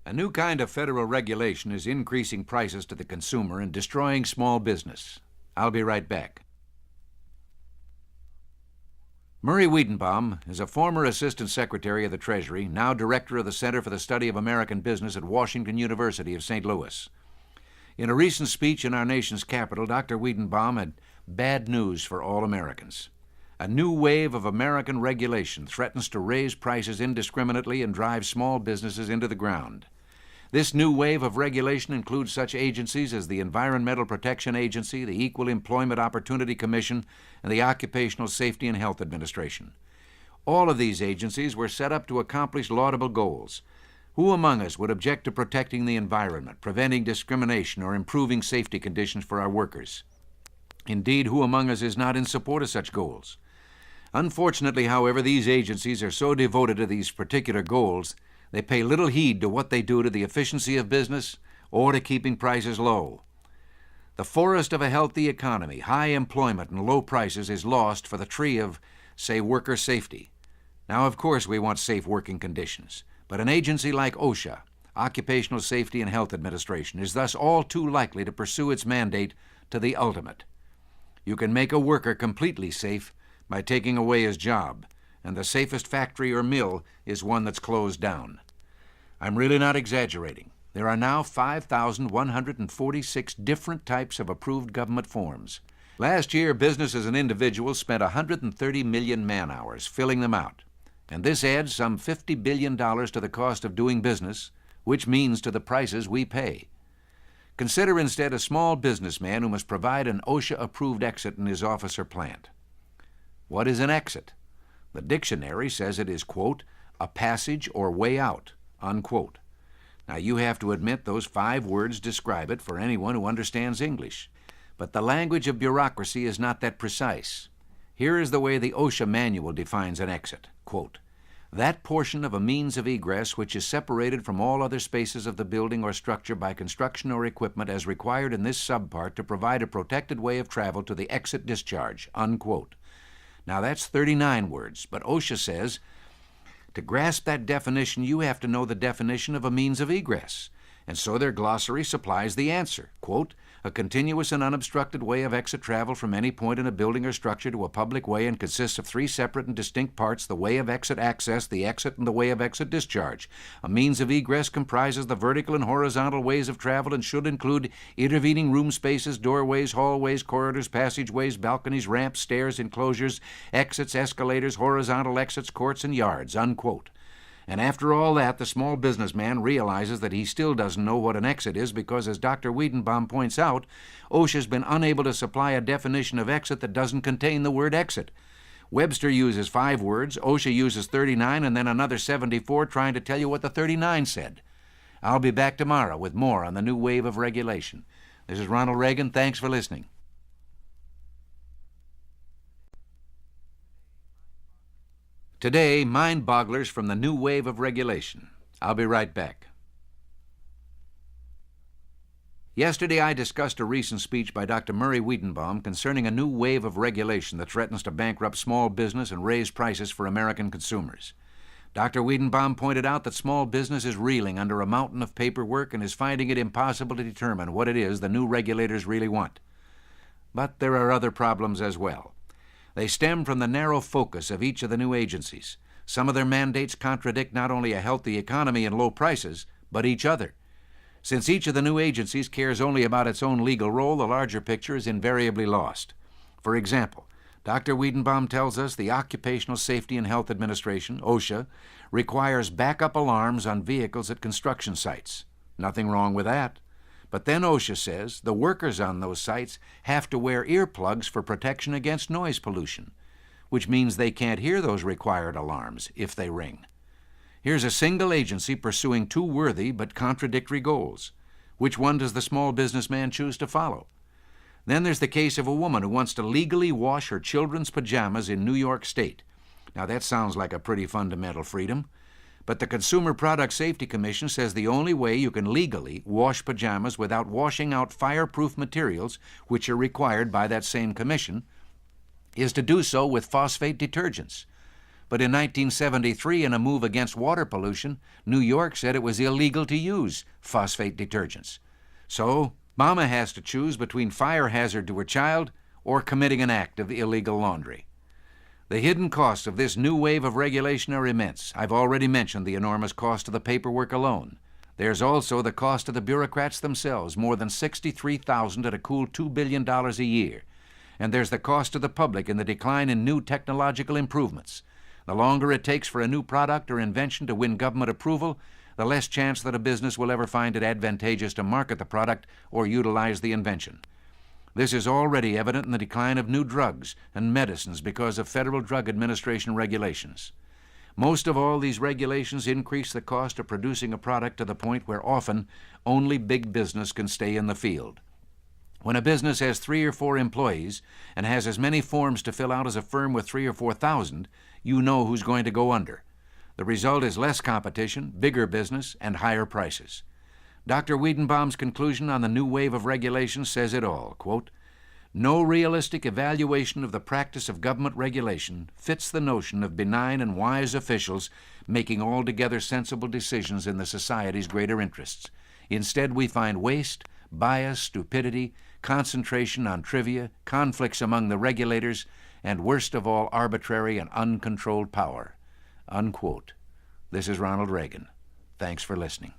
A new kind of federal regulation is increasing prices to the consumer and destroying small business. I'll be right back. Murray Wiedenbaum is a former Assistant Secretary of the Treasury, now Director of the Center for the Study of American Business at Washington University of St. Louis. In a recent speech in our nation's capital, Dr. Wiedenbaum had bad news for all Americans. A new wave of American regulation threatens to raise prices indiscriminately and drive small businesses into the ground. This new wave of regulation includes such agencies as the Environmental Protection Agency, the Equal Employment Opportunity Commission, and the Occupational Safety and Health Administration. All of these agencies were set up to accomplish laudable goals. Who among us would object to protecting the environment, preventing discrimination, or improving safety conditions for our workers? Indeed, who among us is not in support of such goals? Unfortunately, however, these agencies are so devoted to these particular goals, they pay little heed to what they do to the efficiency of business or to keeping prices low. The forest of a healthy economy, high employment, and low prices is lost for the tree of, say, worker safety. Now, of course, we want safe working conditions, but an agency like OSHA, Occupational Safety and Health Administration, is thus all too likely to pursue its mandate to the ultimate. You can make a worker completely safe by taking away his job, and the safest factory or mill is one that's closed down. I'm really not exaggerating. There are now 5,146 different types of approved government forms. Last year, businesses and individuals spent 130 million man-hours filling them out, and this adds some $50 billion to the cost of doing business, which means to the prices we pay. Consider instead a small businessman who must provide an OSHA-approved exit in his office or plant. What is an exit? The dictionary says it is, quote, a passage or way out, unquote. Now, you have to admit those 5 words describe it for anyone who understands English. But the language of bureaucracy is not that precise. Here is the way the OSHA manual defines an exit, quote, that portion of a means of egress which is separated from all other spaces of the building or structure by construction or equipment as required in this subpart to provide a protected way of travel to the exit discharge, unquote. Now, that's 39 words, but OSHA says, to grasp that definition, you have to know the definition of a means of egress. And so their glossary supplies the answer, quote, a continuous and unobstructed way of exit travel from any point in a building or structure to a public way and consists of 3 separate and distinct parts, the way of exit access, the exit, and the way of exit discharge. A means of egress comprises the vertical and horizontal ways of travel and should include intervening room spaces, doorways, hallways, corridors, passageways, balconies, ramps, stairs, enclosures, exits, escalators, horizontal exits, courts, and yards, unquote. And after all that, the small businessman realizes that he still doesn't know what an exit is because, as Dr. Wiedenbaum points out, OSHA's been unable to supply a definition of exit that doesn't contain the word exit. Webster uses 5 words, OSHA uses 39, and then another 74 trying to tell you what the 39 said. I'll be back tomorrow with more on the new wave of regulation. This is Ronald Reagan. Thanks for listening. Today, mind-bogglers from the new wave of regulation. I'll be right back. Yesterday, I discussed a recent speech by Dr. Murray Wiedenbaum concerning a new wave of regulation that threatens to bankrupt small business and raise prices for American consumers. Dr. Wiedenbaum pointed out that small business is reeling under a mountain of paperwork and is finding it impossible to determine what it is the new regulators really want. But there are other problems as well. They stem from the narrow focus of each of the new agencies. Some of their mandates contradict not only a healthy economy and low prices, but each other. Since each of the new agencies cares only about its own legal role, the larger picture is invariably lost. For example, Dr. Wiedenbaum tells us the Occupational Safety and Health Administration, OSHA, requires backup alarms on vehicles at construction sites. Nothing wrong with that. But then OSHA says the workers on those sites have to wear earplugs for protection against noise pollution, which means they can't hear those required alarms if they ring. Here's a single agency pursuing 2 worthy but contradictory goals. Which one does the small businessman choose to follow? Then there's the case of a woman who wants to legally wash her children's pajamas in New York State. Now that sounds like a pretty fundamental freedom. But the Consumer Product Safety Commission says the only way you can legally wash pajamas without washing out fireproof materials, which are required by that same commission, is to do so with phosphate detergents. But in 1973, in a move against water pollution, New York said it was illegal to use phosphate detergents. So, Mama has to choose between fire hazard to her child or committing an act of illegal laundry. The hidden costs of this new wave of regulation are immense. I've already mentioned the enormous cost of the paperwork alone. There's also the cost of the bureaucrats themselves, more than $63,000 at a cool $2 billion a year. And there's the cost to the public in the decline in new technological improvements. The longer it takes for a new product or invention to win government approval, the less chance that a business will ever find it advantageous to market the product or utilize the invention. This is already evident in the decline of new drugs and medicines because of Federal Drug Administration regulations. Most of all, these regulations increase the cost of producing a product to the point where often only big business can stay in the field. When a business has 3 or 4 employees and has as many forms to fill out as a firm with 3,000 or 4,000, you know who's going to go under. The result is less competition, bigger business, and higher prices. Dr. Wiedenbaum's conclusion on the new wave of regulation says it all, quote, "No realistic evaluation of the practice of government regulation fits the notion of benign and wise officials making altogether sensible decisions in the society's greater interests. Instead, we find waste, bias, stupidity, concentration on trivia, conflicts among the regulators, and worst of all, arbitrary and uncontrolled power." Unquote. This is Ronald Reagan. Thanks for listening.